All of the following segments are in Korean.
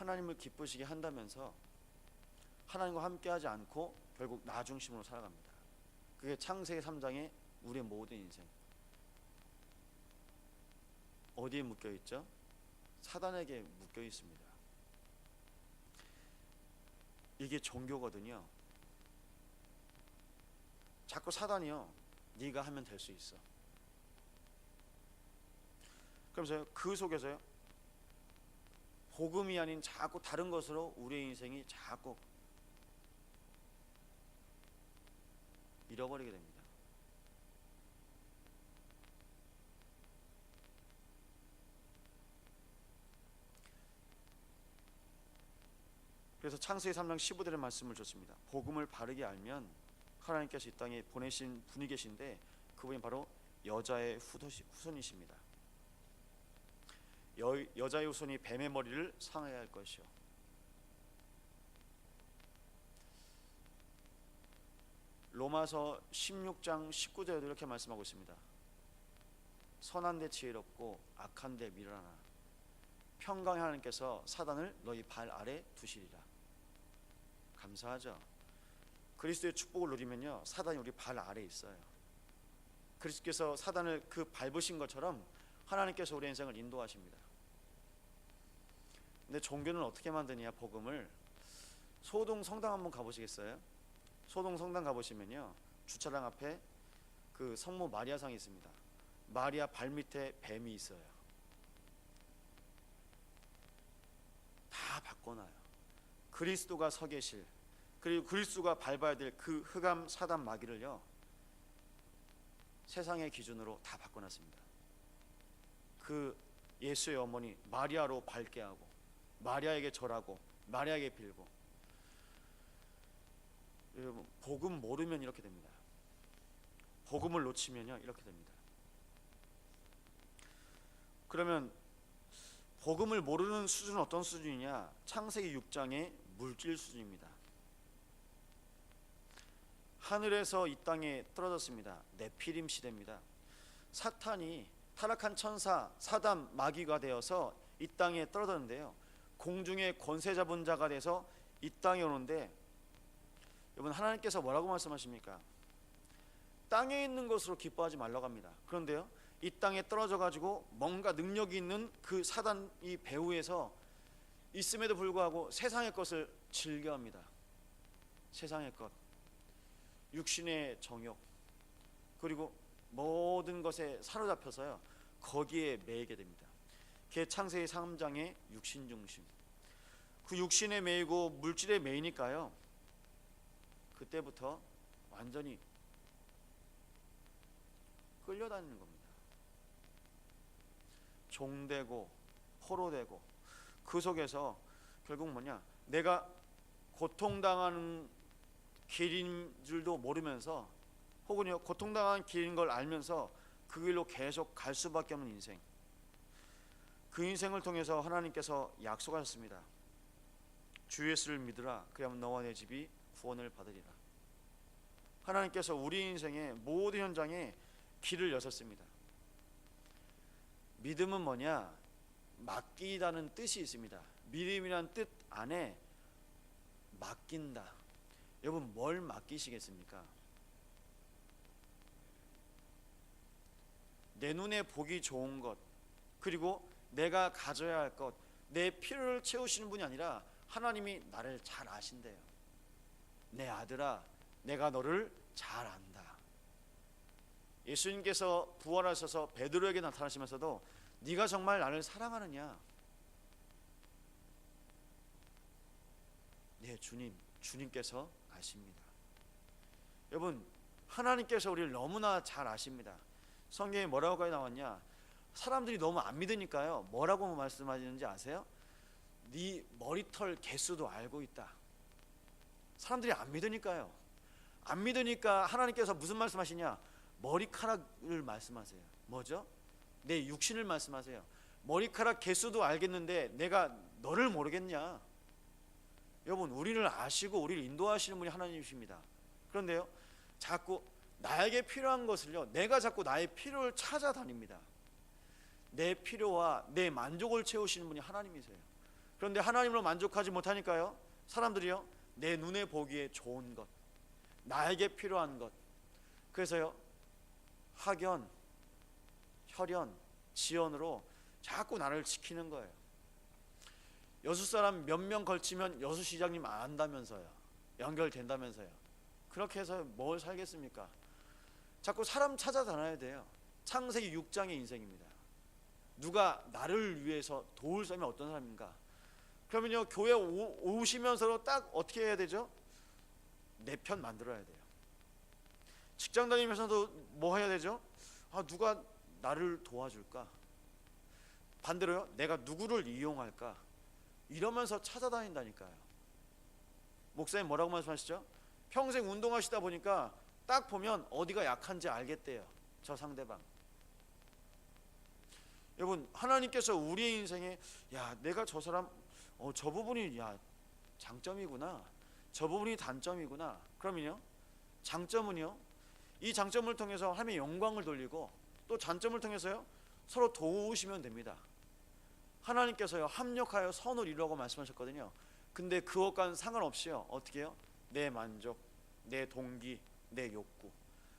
하나님을 기쁘시게 한다면서 하나님과 함께하지 않고 결국 나 중심으로 살아갑니다. 그게 창세기 3장의 우리의 모든 인생. 어디에 묶여 있죠? 사단에게 묶여 있습니다. 이게 종교거든요. 자꾸 사단이요, 네가 하면 될 수 있어. 그러면서요, 그 속에서요, 복음이 아닌 자꾸 다른 것으로 우리의 인생이 자꾸 잃어버리게 됩니다. 그래서 창세기 3장 15절의 말씀을 줬습니다. 복음을 바르게 알면 하나님께서 이 땅에 보내신 분이 계신데 그분이 바로 여자의 후손이십니다. 여자의 후손이 뱀의 머리를 상해야 할 것이요. 로마서 16장 19절에도 이렇게 말씀하고 있습니다. 선한데 지혜롭고 악한데 미련하나 평강의 하나님께서 사단을 너희 발 아래 두시리라. 감사하죠. 그리스도의 축복을 누리면요, 사단이 우리 발 아래에 있어요. 그리스도께서 사단을 그 밟으신 것처럼 하나님께서 우리 인생을 인도하십니다. 근데 종교는 어떻게 만드냐? 복음을. 소동 성당 한번 가보시겠어요? 소동 성당 가보시면요, 주차장 앞에 그 성모 마리아상이 있습니다. 마리아 발밑에 뱀이 있어요. 다 바꿔놔요. 그리스도가 서 계실, 그리고 그리스도가 밟아야 될 그 흑암 사단 마귀를요, 세상의 기준으로 다 바꿔놨습니다. 그 예수의 어머니 마리아로 밝게 하고, 마리아에게 절하고, 마리아에게 빌고. 복음 모르면 이렇게 됩니다. 복음을 놓치면요, 이렇게 됩니다. 그러면 복음을 모르는 수준은 어떤 수준이냐? 창세기 6장의 물질 수준입니다. 하늘에서 이 땅에 떨어졌습니다. 네피림 시대입니다. 사탄이 타락한 천사 사단 마귀가 되어서 이 땅에 떨어졌는데요, 공중의 권세 잡은 자가 돼서 이 땅에 오는데, 여러분, 하나님께서 뭐라고 말씀하십니까? 땅에 있는 것으로 기뻐하지 말라고 합니다. 그런데요, 이 땅에 떨어져 가지고 뭔가 능력이 있는 그 사단 이 배후에서 있음에도 불구하고 세상의 것을 즐겨합니다. 세상의 것, 육신의 정욕, 그리고 모든 것에 사로잡혀서요, 거기에 매이게 됩니다. 그게 창세기 3장의 육신 중심. 그 육신에 매이고 물질에 매이니까요, 그때부터 완전히 끌려다니는 겁니다. 종되고 포로되고, 그 속에서 결국 뭐냐? 내가 고통당하는 길인 줄도 모르면서, 혹은요, 고통당하는 길인 걸 알면서 그 길로 계속 갈 수밖에 없는 인생. 그 인생을 통해서 하나님께서 약속하셨습니다. 주 예수를 믿으라, 그리하면 너와 내 집이 구원을 받으리라. 하나님께서 우리 인생의 모든 현장에 길을 여셨습니다. 믿음은 뭐냐? 맡기다는 뜻이 있습니다. 믿음이란 뜻 안에 맡긴다. 여러분, 뭘 맡기시겠습니까? 내 눈에 보기 좋은 것, 그리고 내가 가져야 할 것, 내 필요를 채우시는 분이 아니라 하나님이 나를 잘 아신대요. 내 아들아, 내가 너를 잘 안다. 예수님께서 부활하셔서 베드로에게 나타나시면서도 네가 정말 나를 사랑하느냐? 네, 주님께서 아십니다. 여러분, 하나님께서 우리를 너무나 잘 아십니다. 성경에 뭐라고 나왔냐? 사람들이 너무 안 믿으니까요, 뭐라고 말씀하시는지 아세요? 네 머리털 개수도 알고 있다. 사람들이 안 믿으니까요. 안 믿으니까 하나님께서 무슨 말씀하시냐? 머리카락을 말씀하세요. 뭐죠? 내 육신을 말씀하세요. 머리카락 개수도 알겠는데 내가 너를 모르겠냐? 여러분, 우리를 아시고 우리를 인도하시는 분이 하나님이십니다. 그런데요, 자꾸 나에게 필요한 것을요, 내가 자꾸 나의 필요를 찾아다닙니다. 내 필요와 내 만족을 채우시는 분이 하나님이세요. 그런데 하나님으로 만족하지 못하니까요, 사람들이요, 내 눈에 보기에 좋은 것, 나에게 필요한 것, 그래서요 학연, 혈연, 지연으로 자꾸 나를 지키는 거예요. 여수 사람 몇 명 걸치면 여수 시장님 안다면서요, 연결된다면서요. 그렇게 해서 뭘 살겠습니까? 자꾸 사람 찾아다녀야 돼요. 창세기 6장의 인생입니다. 누가 나를 위해서 도울 사람이 어떤 사람인가? 그러면요, 교회 오시면서 딱 어떻게 해야 되죠? 내 편 만들어야 돼요. 직장 다니면서도 뭐 해야 되죠? 누가 나를 도와줄까? 반대로요, 내가 누구를 이용할까? 이러면서 찾아다닌다니까요. 목사님 뭐라고 말씀하시죠? 평생 운동하시다 보니까 딱 보면 어디가 약한지 알겠대요, 저 상대방. 여러분, 하나님께서 우리의 인생에 내가 저 사람 저 부분이 장점이구나, 저 부분이 단점이구나. 그러면요, 장점은요, 이 장점을 통해서 하나님의 영광을 돌리고, 또 단점을 통해서요 서로 도우시면 됩니다. 하나님께서요 합력하여 선을 이루라고 말씀하셨거든요. 근데 그것과는 상관없이요 어떻게 해요? 내 만족, 내 동기, 내 욕구,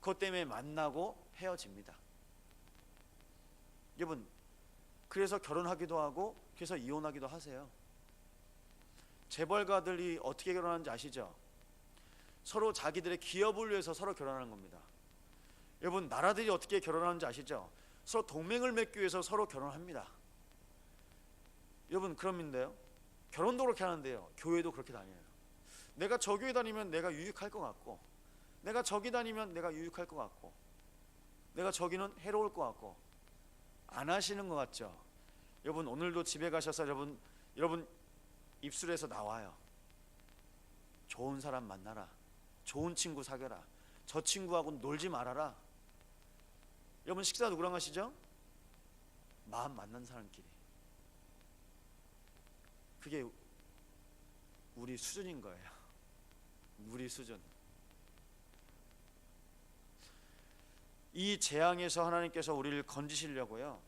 그것 때문에 만나고 헤어집니다. 여러분, 그래서 결혼하기도 하고 그래서 이혼하기도 하세요. 재벌가들이 어떻게 결혼하는지 아시죠? 서로 자기들의 기업을 위해서 서로 결혼하는 겁니다. 여러분, 나라들이 어떻게 결혼하는지 아시죠? 서로 동맹을 맺기 위해서 서로 결혼합니다. 여러분, 그럼인데요, 결혼도 그렇게 하는데요, 교회도 그렇게 다녀요. 내가 저 교회 다니면 내가 유익할 것 같고, 내가 저기 다니면 내가 유익할 것 같고, 내가 저기는 해로울 것 같고. 안 하시는 것 같죠? 여러분, 오늘도 집에 가셔서 여러분 입술에서 나와요. 좋은 사람 만나라, 좋은 친구 사귀어라, 저 친구하고 놀지 말아라. 여러분, 식사 누구랑 하시죠? 마음 맞는 사람끼리. 그게 우리 수준인 거예요. 우리 수준. 이 재앙에서 하나님께서 우리를 건지시려고요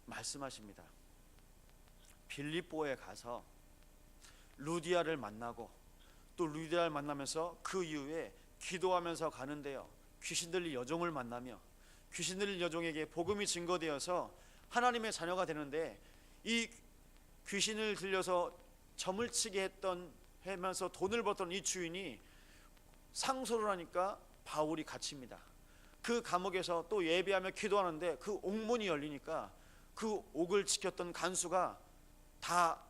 말씀하십니다. 빌립보에 가서 루디아를 만나고, 또 루디아를 만나면서 그 이후에 기도하면서 가는데요, 귀신 들린 여종을 만나며 귀신 들린 여종에게 복음이 증거되어서 하나님의 자녀가 되는데, 이 귀신을 들려서 점을 치게 하면서 돈을 벌던 이 주인이 상소를 하니까 바울이 갇힙니다. 그 감옥에서 또 예배하며 기도하는데 그 옥문이 열리니까 그 옥을 지켰던 간수가 다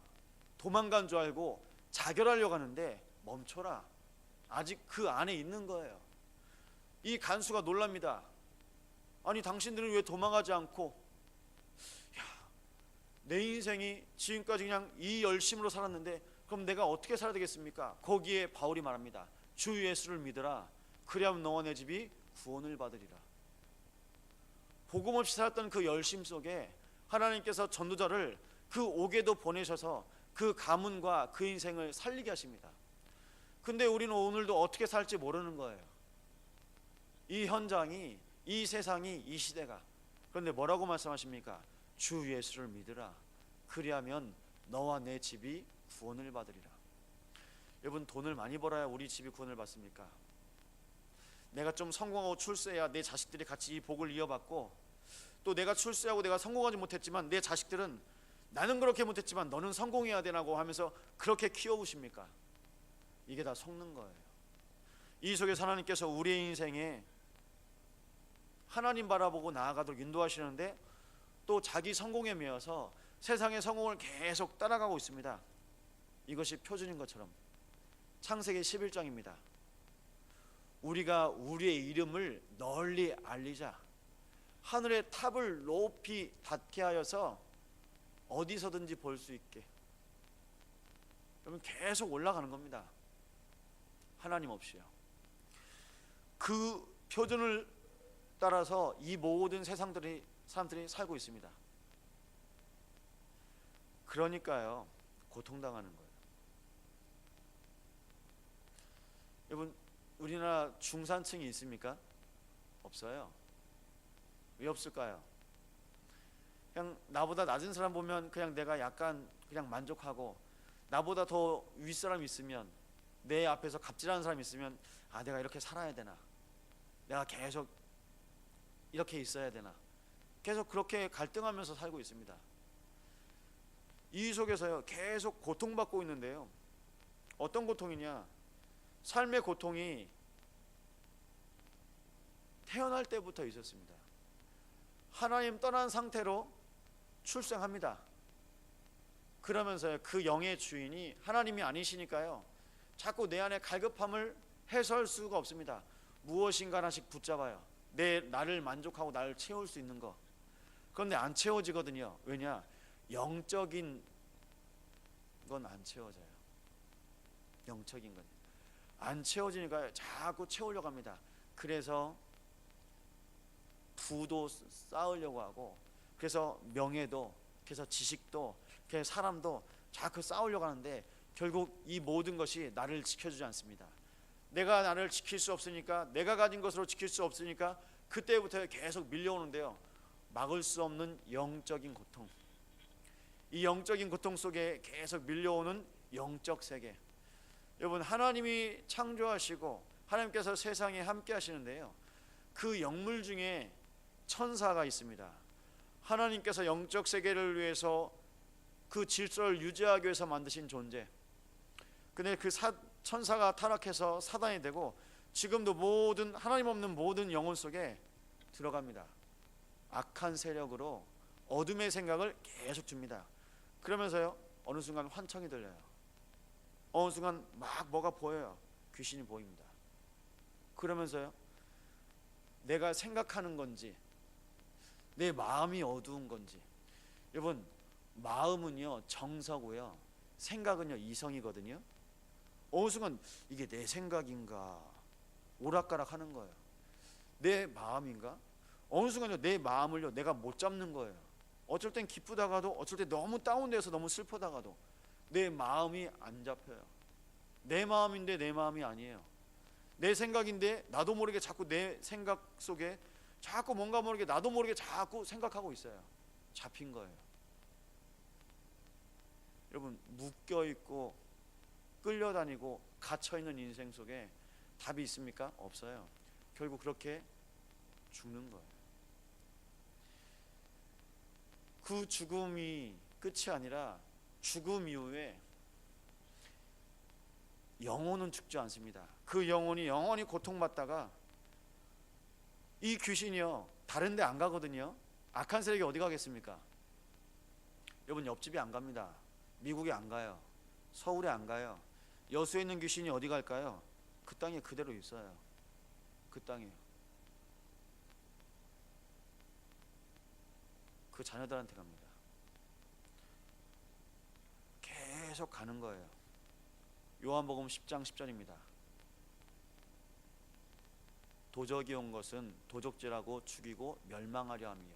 도망간 줄 알고 자결하려고 하는데, 멈춰라, 아직 그 안에 있는 거예요. 이 간수가 놀랍니다. 아니, 당신들은 왜 도망가지 않고, 내 인생이 지금까지 그냥 이 열심으로 살았는데 그럼 내가 어떻게 살아야 되겠습니까? 거기에 바울이 말합니다. 주 예수를 믿으라, 그리하면 너와 내 집이 구원을 받으리라. 복음 없이 살았던 그 열심 속에 하나님께서 전도자를 그 옥에도 보내셔서 그 가문과 그 인생을 살리게 하십니다. 근데 우리는 오늘도 어떻게 살지 모르는 거예요. 이 현장이, 이 세상이, 이 시대가. 그런데 뭐라고 말씀하십니까? 주 예수를 믿으라, 그리하면 너와 내 집이 구원을 받으리라. 여러분, 돈을 많이 벌어야 우리 집이 구원을 받습니까? 내가 좀 성공하고 출세해야 내 자식들이 같이 이 복을 이어받고, 또 내가 출세하고 내가 성공하지 못했지만 내 자식들은 나는 그렇게 못했지만 너는 성공해야 되라고 하면서 그렇게 키워보십니까? 이게 다 속는 거예요. 이 속에서 하나님께서 우리의 인생에 하나님 바라보고 나아가도록 인도하시는데, 또 자기 성공에 매여서 세상의 성공을 계속 따라가고 있습니다. 이것이 표준인 것처럼. 창세기 11장입니다. 우리가 우리의 이름을 널리 알리자, 하늘의 탑을 높이 닿게 하여서 어디서든지 볼 수 있게. 그러면 계속 올라가는 겁니다. 하나님 없이요. 그 표준을 따라서 이 모든 사람들이 살고 있습니다. 그러니까요, 고통당하는 거예요. 여러분, 우리나라 중산층이 있습니까? 없어요. 왜 없을까요? 그냥 나보다 낮은 사람 보면 그냥 내가 약간 그냥 만족하고, 나보다 더 윗사람 있으면, 내 앞에서 갑질하는 사람 있으면 내가 이렇게 살아야 되나, 내가 계속 이렇게 있어야 되나, 계속 그렇게 갈등하면서 살고 있습니다. 이 속에서요 계속 고통받고 있는데요. 어떤 고통이냐? 삶의 고통이 태어날 때부터 있었습니다. 하나님 떠난 상태로 출생합니다. 그러면서요 그 영의 주인이 하나님이 아니시니까요 자꾸 내 안에 갈급함을 해소할 수가 없습니다. 무엇인가 하나씩 붙잡아요. 나를 만족하고 나를 채울 수 있는 거. 그런데 안 채워지거든요. 왜냐? 영적인 건 안 채워져요. 영적인 건 안 채워지니까 자꾸 채우려고 합니다. 그래서 부도 쌓으려고 하고, 그래서 명예도, 그래서 지식도, 그래서 사람도 자꾸 쌓으려고 하는데 결국 이 모든 것이 나를 지켜주지 않습니다. 내가 나를 지킬 수 없으니까, 내가 가진 것으로 지킬 수 없으니까 그때부터 계속 밀려오는데요. 막을 수 없는 영적인 고통, 이 영적인 고통 속에 계속 밀려오는 영적 세계. 여러분, 하나님이 창조하시고 하나님께서 세상에 함께 하시는데요, 그 영물 중에 천사가 있습니다. 하나님께서 영적 세계를 위해서 그 질서를 유지하기 위해서 만드신 존재. 근데 그 천사가 타락해서 사단이 되고 지금도 모든 하나님 없는 모든 영혼 속에 들어갑니다. 악한 세력으로 어둠의 생각을 계속 줍니다. 그러면서요 어느 순간 환청이 들려요. 어느 순간 막 뭐가 보여요. 귀신이 보입니다. 그러면서요 내가 생각하는 건지 내 마음이 어두운 건지. 여러분, 마음은요 정서고요, 생각은요 이성이거든요. 어느 순간 이게 내 생각인가 오락가락 하는 거예요. 내 마음인가? 어느 순간요 내 마음을요 내가 못 잡는 거예요. 어쩔 땐 기쁘다가도, 어쩔 때 너무 다운돼서 너무 슬프다가도 내 마음이 안 잡혀요. 내 마음인데 내 마음이 아니에요. 내 생각인데 나도 모르게 자꾸 내 생각 속에 자꾸 뭔가 모르게 나도 모르게 자꾸 생각하고 있어요. 잡힌 거예요. 여러분, 묶여있고 끌려다니고 갇혀있는 인생 속에 답이 있습니까? 없어요. 결국 그렇게 죽는 거예요. 그 죽음이 끝이 아니라 죽음 이후에 영혼은 죽지 않습니다. 그 영혼이 영원히 고통받다가, 이 귀신이요 다른 데 안 가거든요. 악한 세력이 어디 가겠습니까? 여러분, 옆집이 안 갑니다. 미국에 안 가요. 서울에 안 가요. 여수에 있는 귀신이 어디 갈까요? 그 땅에 그대로 있어요. 그 땅에 그 자녀들한테 갑니다. 계속 가는 거예요. 요한복음 10장 10절입니다. 도적이 온 것은 도적질하고 죽이고 멸망하려 함이요.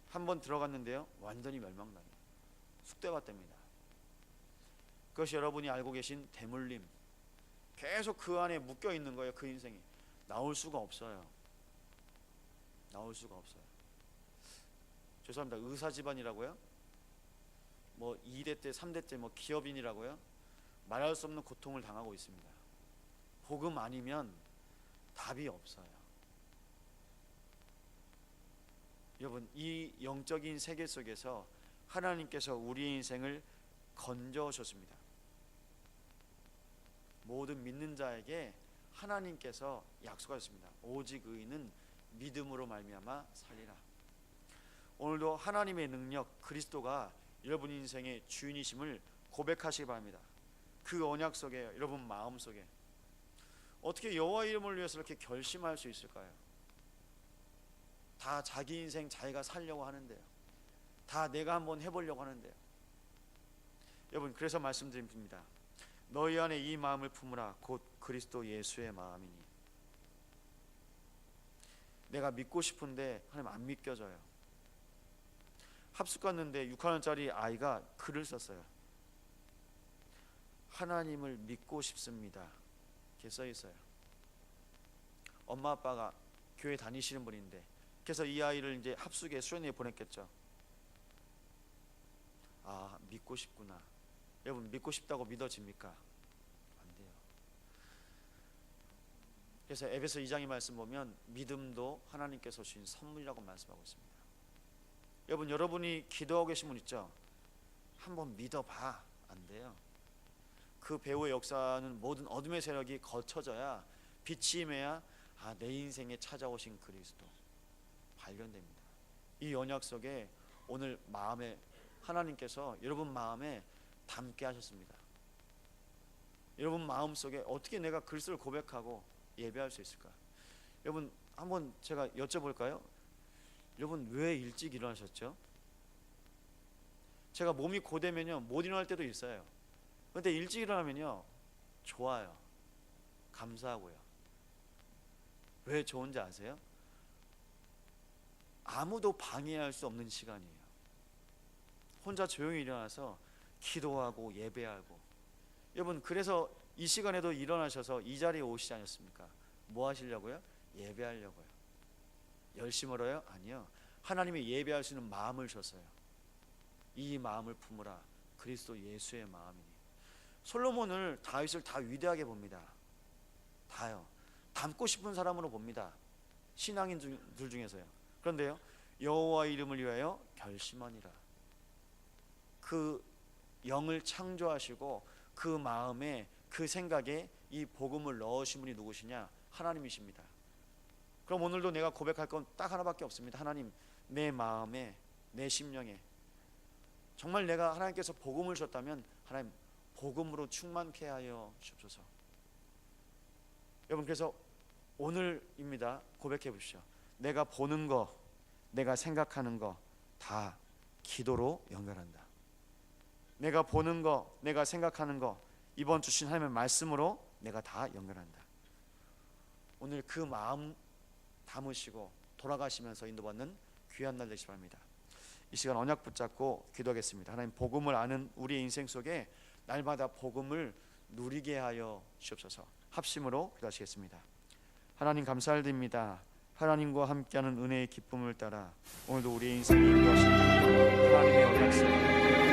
한번 들어갔는데요 완전히 멸망당해요. 쑥대밭됩니다. 그것이 여러분이 알고 계신 대물림. 계속 그 안에 묶여 있는 거예요. 그 인생이 나올 수가 없어요. 나올 수가 없어요. 죄송합니다. 의사 집안이라고요? 뭐 2대째 3대째 뭐 기업인이라고요? 말할 수 없는 고통을 당하고 있습니다. 복음 아니면 답이 없어요. 여러분, 이 영적인 세계 속에서 하나님께서 우리의 인생을 건져오셨습니다. 모든 믿는 자에게 하나님께서 약속하셨습니다. 오직 의인은 믿음으로 말미암아 살리라. 오늘도 하나님의 능력, 그리스도가 여러분 인생의 주인이심을 고백하시기 바랍니다. 그 언약 속에, 여러분 마음 속에. 어떻게 여호와 이름을 위해서 이렇게 결심할 수 있을까요? 다 자기 인생 자기가 살려고 하는데요. 다 내가 한번 해보려고 하는데요. 여러분, 그래서 말씀드립니다. 너희 안에 이 마음을 품으라. 곧 그리스도 예수의 마음이니. 내가 믿고 싶은데 하나님 안 믿겨져요. 합숙 갔는데 6학년짜리 아이가 글을 썼어요. 하나님을 믿고 싶습니다. 이렇게 써 있어요. 엄마 아빠가 교회 다니시는 분인데, 그래서 이 아이를 이제 합숙에 수련회에 보냈겠죠. 아, 믿고 싶구나. 여러분, 믿고 싶다고 믿어집니까? 안 돼요. 그래서 에베소 2장의 말씀 보면 믿음도 하나님께서 주신 선물이라고 말씀하고 있습니다. 여러분, 여러분이 기도하고 계신 분 있죠? 한번 믿어봐. 안 돼요. 그 배후의 역사는 모든 어둠의 세력이 거쳐져야, 빛이 임해야 내 인생에 찾아오신 그리스도 발견됩니다. 이 언약 속에 오늘 마음에 하나님께서 여러분 마음에 담게 하셨습니다. 여러분 마음속에 어떻게 내가 그리스도를 고백하고 예배할 수 있을까? 여러분, 한번 제가 여쭤볼까요? 여러분, 왜 일찍 일어나셨죠? 제가 몸이 고되면요 못 일어날 때도 있어요. 그런데 일찍 일어나면요 좋아요. 감사하고요. 왜 좋은지 아세요? 아무도 방해할 수 없는 시간이에요. 혼자 조용히 일어나서 기도하고 예배하고. 여러분, 그래서 이 시간에도 일어나셔서 이 자리에 오시지 않았습니까? 뭐 하시려고요? 예배하려고요. 열심히 멀어요? 아니요. 하나님이 예배할 수 있는 마음을 줬어요. 이 마음을 품으라. 그리스도 예수의 마음이니. 솔로몬을, 다윗을 다 위대하게 봅니다. 다요. 닮고 싶은 사람으로 봅니다. 신앙인들 중에서요. 그런데요, 여호와의 이름을 위하여 결심하니라. 그 영을 창조하시고 그 마음에, 그 생각에 이 복음을 넣으신 분이 누구시냐? 하나님이십니다. 그럼 오늘도 내가 고백할 건 딱 하나밖에 없습니다. 하나님, 내 마음에, 내 심령에 정말 내가 하나님께서 복음을 주셨다면 하나님, 복음으로 충만케 하여 주옵소서. 여러분, 그래서 오늘입니다. 고백해 보십시오. 내가 보는 거, 내가 생각하는 거 다 기도로 연결한다. 내가 보는 거, 내가 생각하는 거 이번 주신 하나님의 말씀으로 내가 다 연결한다. 오늘 그 마음 담으시고 돌아가시면서 인도받는 귀한 날 되시기 바랍니다. 이 시간 언약 붙잡고 기도하겠습니다. 하나님, 복음을 아는 우리의 인생 속에 날마다 복음을 누리게 하여 주옵소서. 합심으로 기도하시겠습니다. 하나님, 감사드립니다. 하나님과 함께하는 은혜의 기쁨을 따라 오늘도 우리의 인생을 인도하시는 하나님의 언약성